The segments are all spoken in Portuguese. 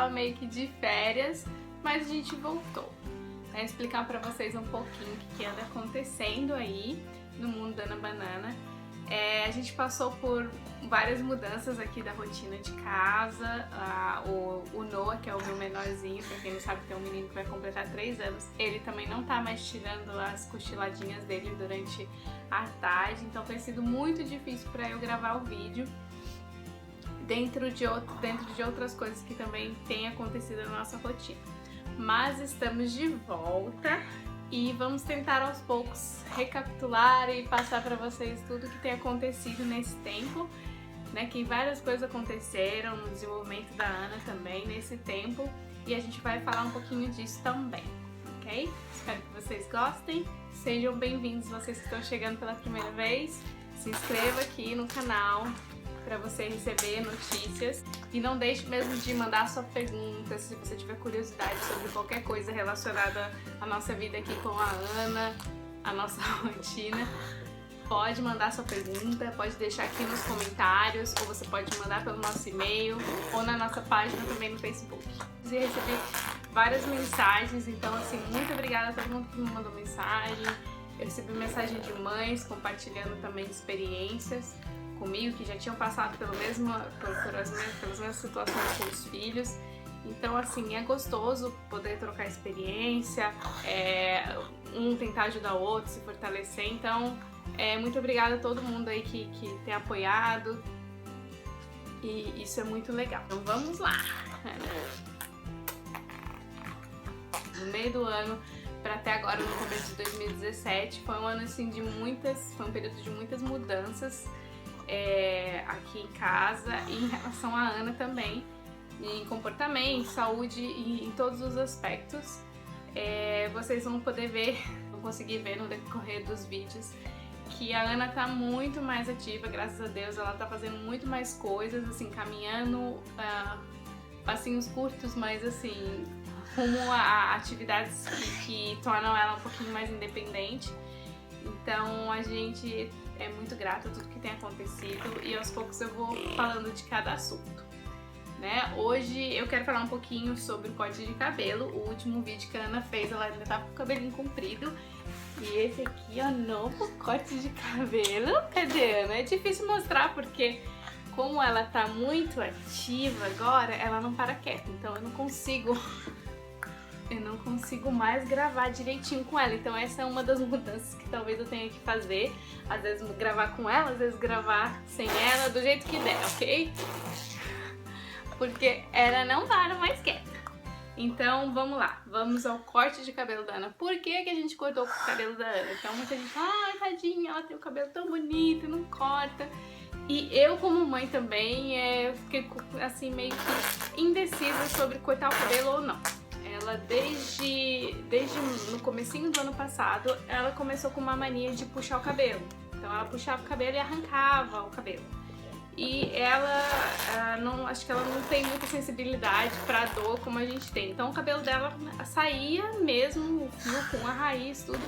tava meio que de férias, mas a gente voltou. Vou explicar pra vocês um pouquinho o que anda acontecendo aí no mundo da Ana Banana. A gente passou por várias mudanças aqui da rotina de casa. O Noah, que é o meu menorzinho, pra quem não sabe, tem um menino que vai completar 3 anos, ele também não tá mais tirando as cochiladinhas dele durante a tarde, então tem sido muito difícil pra eu gravar o vídeo dentro de outras coisas que também tem acontecido na nossa rotina. Mas estamos de volta e vamos tentar aos poucos recapitular e passar para vocês tudo que tem acontecido nesse tempo, né? Que várias coisas aconteceram no desenvolvimento da Ana também nesse tempo e a gente vai falar um pouquinho disso também, ok? Espero que vocês gostem. Sejam bem-vindos vocês que estão chegando pela primeira vez. Se inscreva aqui no canal para você receber notícias e não deixe mesmo de mandar sua pergunta se você tiver curiosidade sobre qualquer coisa relacionada à nossa vida aqui com a Ana, a nossa rotina. Pode mandar sua pergunta, pode deixar aqui nos comentários ou você pode mandar pelo nosso e-mail ou na nossa página também no Facebook. Eu recebi várias mensagens, então assim, muito obrigada a todo mundo que me mandou mensagem. Eu recebi mensagem de mães compartilhando também experiências comigo, que já tinham passado pelas mesmas situações com os filhos. Então, assim, é gostoso poder trocar experiência, um tentar ajudar o outro, se fortalecer. Então, muito obrigada a todo mundo aí que tem apoiado. E isso é muito legal. Então, vamos lá! No meio do ano, para até agora, no começo de 2017, foi um ano assim foi um período de muitas mudanças. Aqui em casa e em relação à Ana também, em comportamento, saúde e em todos os aspectos. Vocês vão poder ver, vão conseguir ver no decorrer dos vídeos que a Ana tá muito mais ativa, graças a Deus. Ela tá fazendo muito mais coisas, assim, caminhando passinhos curtos, mas assim, rumo a atividades que tornam ela um pouquinho mais independente. Então a gente é muito grata a tudo que tem acontecido e aos poucos eu vou falando de cada assunto, né? Hoje eu quero falar um pouquinho sobre o corte de cabelo. O último vídeo que a Ana fez, ela ainda tá com o cabelinho comprido. E esse aqui é o novo corte de cabelo. Cadê a Ana? É difícil mostrar porque como ela tá muito ativa agora, ela não para quieta. Então eu não consigo mais gravar direitinho com ela. Então essa é uma das mudanças que talvez eu tenha que fazer. Às vezes gravar com ela, às vezes gravar sem ela, do jeito que der, ok? Porque ela não para mais quieta. Então vamos lá, vamos ao corte de cabelo da Ana. Por que a gente cortou o cabelo da Ana? Então muita gente fala, ai tadinha, ela tem o cabelo tão bonito, não corta. E eu como mãe também fiquei assim meio que indecisa sobre cortar o cabelo ou não. Ela desde no comecinho do ano passado, ela começou com uma mania de puxar o cabelo. Então ela puxava o cabelo e arrancava o cabelo. E acho que ela não tem muita sensibilidade pra dor como a gente tem. Então o cabelo dela saía mesmo, o fio com a raiz, tudo.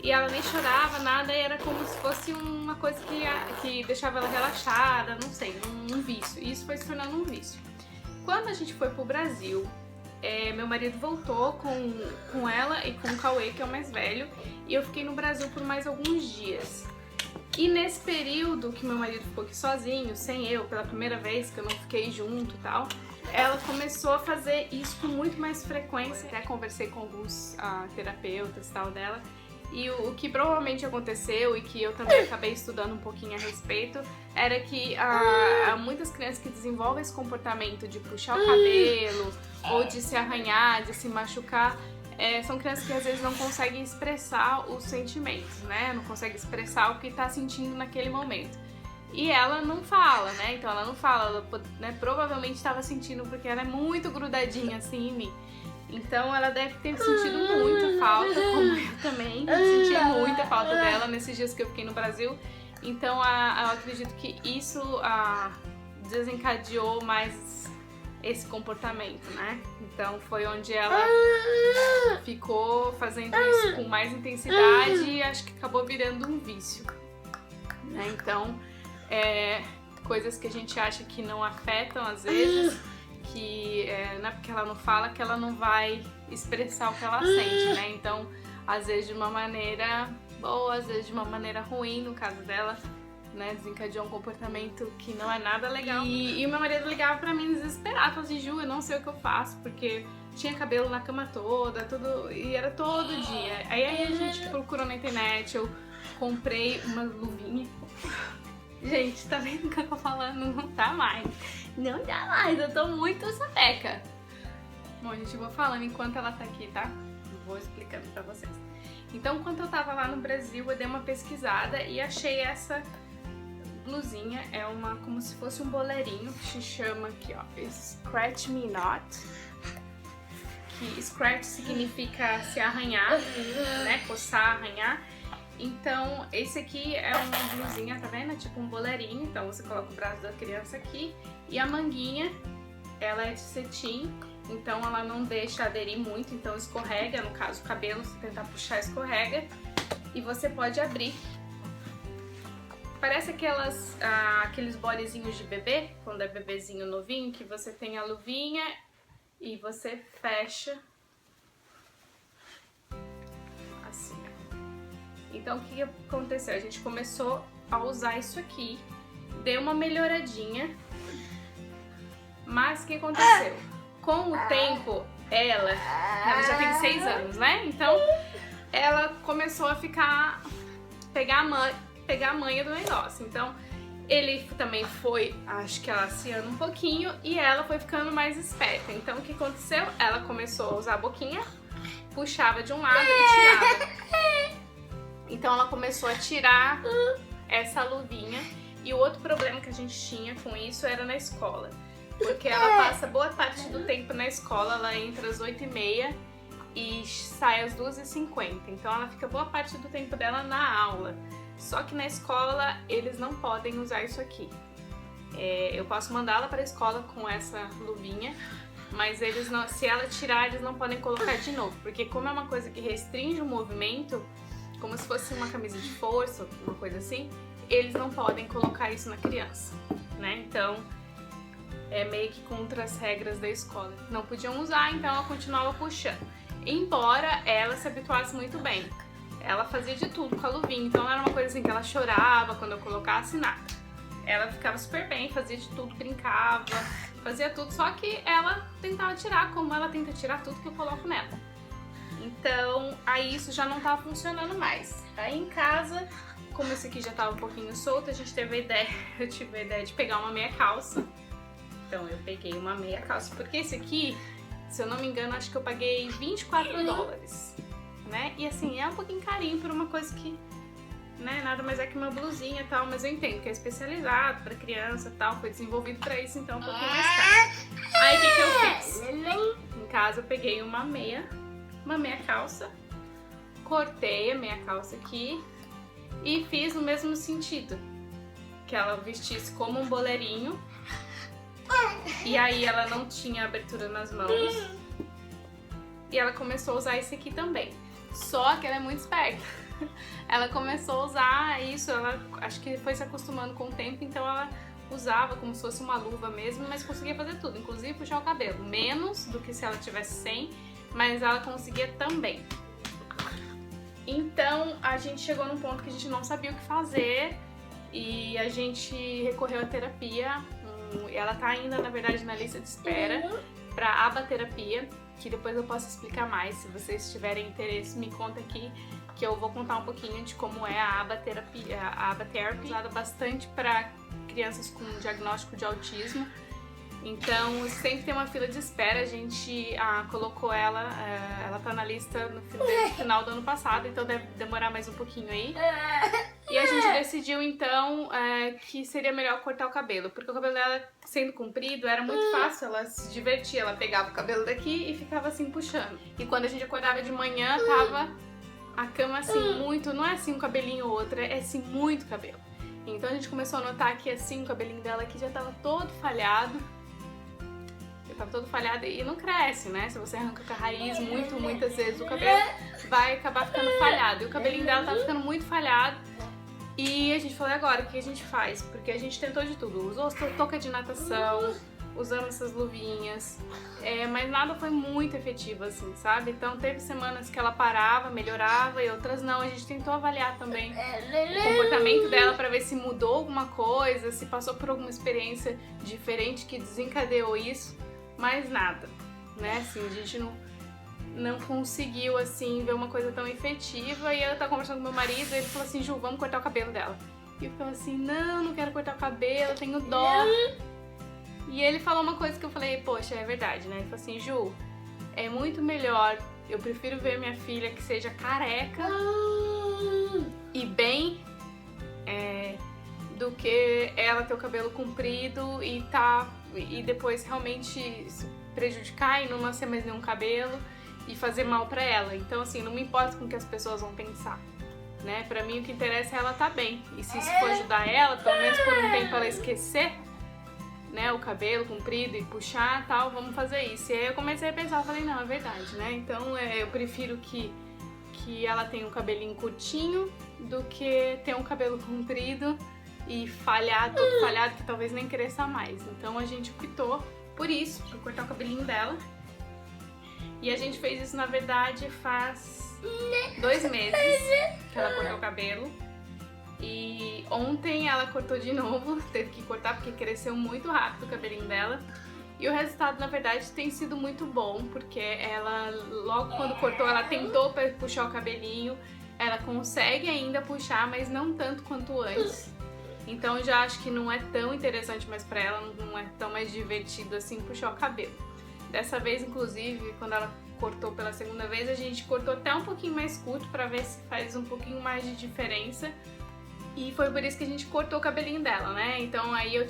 E ela nem chorava, nada, e era como se fosse uma coisa que deixava ela relaxada, não sei, um vício. E isso foi se tornando um vício. Quando a gente foi pro Brasil, meu marido voltou com ela e com o Cauê, que é o mais velho, e eu fiquei no Brasil por mais alguns dias. E nesse período que meu marido ficou aqui sozinho, sem eu, pela primeira vez, que eu não fiquei junto e tal, ela começou a fazer isso com muito mais frequência. Até conversei com alguns terapeutas e tal dela, e o que provavelmente aconteceu e que eu também acabei estudando um pouquinho a respeito era que muitas crianças que desenvolvem esse comportamento de puxar o cabelo ou de se arranhar, de se machucar, são crianças que às vezes não conseguem expressar os sentimentos, né? Não conseguem expressar o que tá sentindo naquele momento. E ela não fala, né? Então ela não fala, ela provavelmente estava sentindo porque ela é muito grudadinha assim em mim. Então ela deve ter sentido muita falta, como eu também senti muita falta dela nesses dias que eu fiquei no Brasil. Então eu acredito que isso desencadeou mais esse comportamento, né? Então foi onde ela ficou fazendo isso com mais intensidade e acho que acabou virando um vício, né? Então coisas que a gente acha que não afetam às vezes, que não é porque ela não fala que ela não vai expressar o que ela sente, né? Então, às vezes de uma maneira boa, às vezes de uma maneira ruim, no caso dela, né, desencadeou um comportamento que não é nada legal. E o meu marido ligava pra mim desesperado, falou assim, Ju, eu não sei o que eu faço, porque tinha cabelo na cama toda, tudo, e era todo dia. Aí a gente procurou na internet, eu comprei uma luvinha. Gente, tá vendo o que eu tô falando? Não tá mais. Não dá mais, eu tô muito sapeca. Bom, gente, eu vou falando enquanto ela tá aqui, tá? Vou explicando pra vocês. Então, quando eu tava lá no Brasil, eu dei uma pesquisada e achei essa blusinha. É uma, como se fosse um boleirinho, que se chama aqui, ó, Scratch Me Not. Que scratch significa se arranhar, né? Coçar, arranhar. Então, esse aqui é uma blusinha, tá vendo? É tipo um boleirinho. Então, você coloca o braço da criança aqui. E a manguinha, ela é de cetim. Então, ela não deixa aderir muito. Então, escorrega. No caso, o cabelo, se tentar puxar, escorrega. E você pode abrir. Parece aqueles bolezinhos de bebê, quando é bebezinho novinho, que você tem a luvinha e você fecha assim. Então, o que aconteceu? A gente começou a usar isso aqui, deu uma melhoradinha, mas o que aconteceu? Com o tempo, ela já tem 6 anos, né? Então, ela começou a pegar a manha do negócio. Então, ele também foi, acho que alaciando um pouquinho e ela foi ficando mais esperta. Então, o que aconteceu? Ela começou a usar a boquinha, puxava de um lado e tirava. Então, ela começou a tirar essa luvinha. E o outro problema que a gente tinha com isso era na escola. Porque ela passa boa parte do tempo na escola, ela entra às 8h30 e sai às 2h50. Então, ela fica boa parte do tempo dela na aula. Só que na escola eles não podem usar isso aqui. Eu posso mandá-la para a escola com essa luvinha, mas eles não, se ela tirar, eles não podem colocar de novo, porque como é uma coisa que restringe o movimento, como se fosse uma camisa de força, uma coisa assim, eles não podem colocar isso na criança, né? Então é meio que contra as regras da escola. Não podiam usar, então ela continuava puxando. Embora ela se habituasse muito bem. Ela fazia de tudo com a luvinha, então não era uma coisa assim que ela chorava quando eu colocasse, nada. Ela ficava super bem, fazia de tudo, brincava, fazia tudo, só que ela tentava tirar, como ela tenta tirar tudo que eu coloco nela. Então, aí isso já não tava funcionando mais. Aí em casa, como esse aqui já tava um pouquinho solto, eu tive a ideia de pegar uma meia calça. Então eu peguei uma meia calça, porque esse aqui, se eu não me engano, acho que eu paguei $24. Né? E assim, é um pouquinho carinho por uma coisa que, né, nada mais é que uma blusinha e tal, mas eu entendo que é especializado pra criança e tal, foi desenvolvido pra isso, então é um pouquinho mais caro. Aí o que eu fiz? Em casa eu peguei uma meia calça, cortei a meia calça aqui e fiz no mesmo sentido, que ela vestisse como um boleirinho, e aí ela não tinha abertura nas mãos, e ela começou a usar esse aqui também. Só que ela é muito esperta. Ela começou a usar isso, ela acho que foi se acostumando com o tempo, então ela usava como se fosse uma luva mesmo, mas conseguia fazer tudo, inclusive puxar o cabelo. Menos do que se ela tivesse sem, mas ela conseguia também. Então a gente chegou num ponto que a gente não sabia o que fazer e a gente recorreu à terapia. Ela tá ainda, na verdade, na lista de espera para abaterapia, que depois eu posso explicar mais. Se vocês tiverem interesse, me conta aqui, que eu vou contar um pouquinho de como é a abaterapia. A abaterapia é usada bastante para crianças com diagnóstico de autismo. Então, sempre tem uma fila de espera. A gente colocou ela tá na lista no final do ano passado, então deve demorar mais um pouquinho aí. E a gente decidiu, então, que seria melhor cortar o cabelo, porque o cabelo dela, sendo comprido, era muito fácil, ela se divertia, ela pegava o cabelo daqui e ficava assim puxando. E quando a gente acordava de manhã, tava a cama assim muito, não é assim um cabelinho ou outro, é assim muito cabelo. Então a gente começou a notar que assim o cabelinho dela aqui já tava todo falhado. Tava todo falhado e não cresce, né? Se você arranca com a raiz muitas vezes, o cabelo vai acabar ficando falhado. E o cabelinho dela tava ficando muito falhado. E a gente falou, agora, o que a gente faz? Porque a gente tentou de tudo. Usou touca de natação, usando essas luvinhas, mas nada foi muito efetivo assim, sabe? Então teve semanas que ela parava, melhorava e outras não. A gente tentou avaliar também o comportamento dela para ver se mudou alguma coisa, se passou por alguma experiência diferente que desencadeou isso, mas nada, né? Assim, a gente não conseguiu assim ver uma coisa tão efetiva. E eu tava conversando com meu marido e ele falou assim: Ju, vamos cortar o cabelo dela. E eu falei assim: não quero cortar o cabelo, eu tenho dó. E ele falou uma coisa que eu falei: poxa, é verdade, né? Ele falou assim: Ju, é muito melhor, eu prefiro ver minha filha que seja careca e bem do que ela ter o cabelo comprido e depois realmente se prejudicar e não nascer mais nenhum cabelo e fazer mal pra ela. Então assim, não me importa com o que as pessoas vão pensar, né? Pra mim o que interessa é ela tá bem. E se isso for ajudar ela, pelo menos por um tempo ela esquecer, né, o cabelo comprido e puxar e tal, vamos fazer isso. E aí eu comecei a pensar, eu falei, não, é verdade, né? Então eu prefiro que ela tenha um cabelinho curtinho do que ter um cabelo comprido e todo falhado, que talvez nem cresça mais. Então a gente optou por isso, por cortar o cabelinho dela. E a gente fez isso, na verdade, faz 2 meses que ela cortou o cabelo. E ontem ela cortou de novo, teve que cortar porque cresceu muito rápido o cabelinho dela. E o resultado, na verdade, tem sido muito bom, porque ela, logo quando cortou, ela tentou puxar o cabelinho. Ela consegue ainda puxar, mas não tanto quanto antes. Então já acho que não é tão interessante mais pra ela, não é tão mais divertido assim puxar o cabelo. Dessa vez, inclusive, quando ela cortou pela segunda vez, a gente cortou até um pouquinho mais curto pra ver se faz um pouquinho mais de diferença. E foi por isso que a gente cortou o cabelinho dela, né? Então aí eu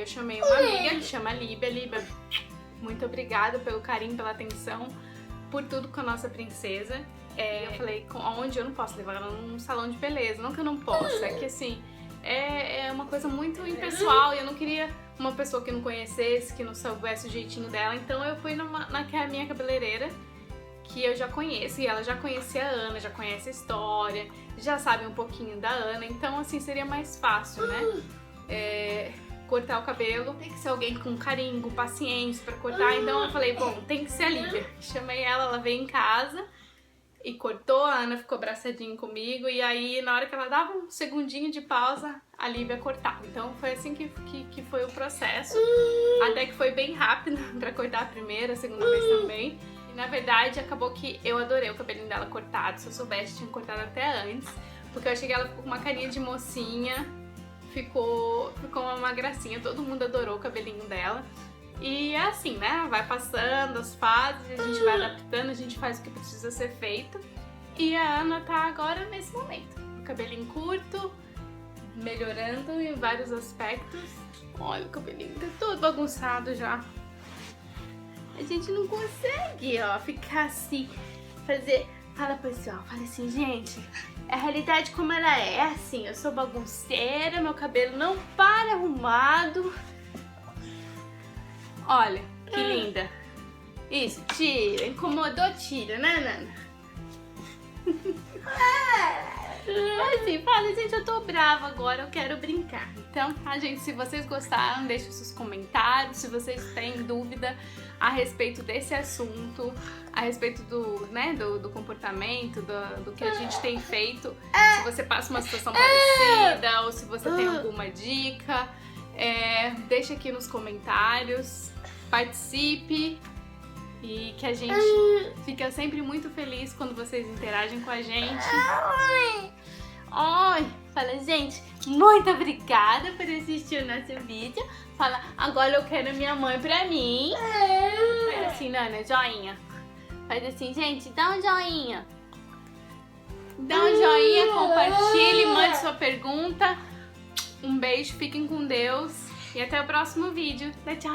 chamei uma amiga que chama Líbia. Líbia, muito obrigada pelo carinho, pela atenção, por tudo com a nossa princesa. Eu falei, onde eu não posso levar ela num salão de beleza? Não que eu não possa, é que assim, é uma coisa muito impessoal e eu não queria uma pessoa que não conhecesse, que não soubesse o jeitinho dela. Então eu fui na minha cabeleireira, que eu já conheço, e ela já conhecia a Ana, já conhece a história, já sabe um pouquinho da Ana, então assim seria mais fácil, né? Cortar o cabelo, tem que ser alguém com carinho, com paciência pra cortar. Então eu falei, bom, tem que ser a Líbia. Chamei ela veio em casa e cortou, a Ana ficou abraçadinha comigo, e aí na hora que ela dava um segundinho de pausa, a Líbia cortava. Então foi assim que foi o processo, até que foi bem rápido pra cortar a primeira, a segunda vez também. Na verdade, acabou que eu adorei o cabelinho dela cortado. Se eu soubesse, tinha cortado até antes. Porque eu achei que ela ficou com uma carinha de mocinha. Ficou uma gracinha. Todo mundo adorou o cabelinho dela. E é assim, né? Vai passando as fases, a gente vai adaptando, a gente faz o que precisa ser feito. E a Ana tá agora nesse momento. O cabelinho curto, melhorando em vários aspectos. Olha, o cabelinho tá todo bagunçado já. A gente não consegue, ó, ficar assim, Fala, pessoal, fala assim, gente, a realidade como ela é assim, eu sou bagunceira, meu cabelo não para arrumado. Olha, que linda. Isso, tira, incomodou, tira, né, Nana? Assim, fala, gente, eu tô brava agora, eu quero brincar. Então, gente, se vocês gostaram, deixem seus comentários. Se vocês têm dúvida a respeito desse assunto, a respeito do comportamento, do que a gente tem feito, se você passa uma situação parecida ou se você tem alguma dica, deixa aqui nos comentários, participe. E que a gente fica sempre muito feliz quando vocês interagem com a gente. Oi! Fala, gente, muito obrigada por assistir o nosso vídeo. Fala, agora eu quero minha mãe pra mim. Faz assim, Nana, joinha. Faz assim, gente, dá um joinha. Dá um joinha, compartilhe, mande sua pergunta. Um beijo, fiquem com Deus. E até o próximo vídeo. Tchau, tchau.